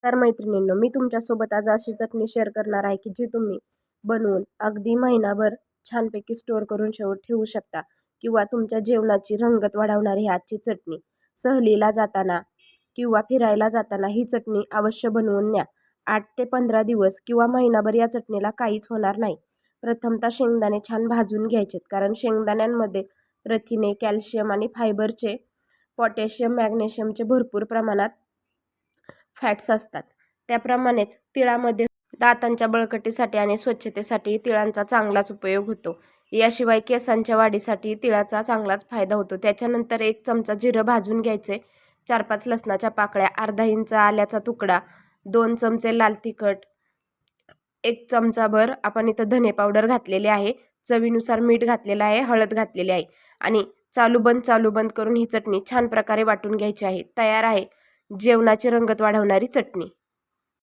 तर मैत्रिणींनो, मी तुमच्यासोबत आज अशी चटणी शेअर करणार आहे की जी तुम्ही बनवून अगदी महिनाभर छानपैकी स्टोअर करून ठेवू शकता किंवा तुमच्या जेवणाची रंगत वाढवणारी ही आजची चटणी. सहलीला जाताना किंवा फिरायला जाताना ही चटणी अवश्य बनवून न्या. 8 ते 15 दिवस किंवा महिनाभर या चटणीला काहीच होणार नाही. प्रथमतः शेंगदाणे छान भाजून घ्यायचेत, कारण शेंगदाण्यांमध्ये प्रथिने, कॅल्शियम आणि फायबरचे, पोटॅशियम, मॅग्नेशियमचे भरपूर प्रमाणात फॅट्स असतात. त्याप्रमाणेच तिळामध्ये दातांच्या बळकटीसाठी आणि स्वच्छतेसाठी तिळांचा चांगलाच उपयोग होतो. याशिवाय केसांच्या वाढीसाठी तिळाचा चांगलाच फायदा होतो. त्याच्यानंतर 1 चमचा जिरं भाजून घ्यायचे, 4-5 लसणाच्या पाकळ्या, अर्धा इंच आल्याचा तुकडा, 2 चमचे लाल तिखट, 1 चमचाभर आपण इथं धने पावडर घातलेली आहे, चवीनुसार मीठ घातलेलं आहे, हळद घातलेली आहे आणि चालू बंद करून ही चटणी छान प्रकारे वाटून घ्यायची आहे. तयार आहे जेवणाची रंगत वाढवणारी चटणी.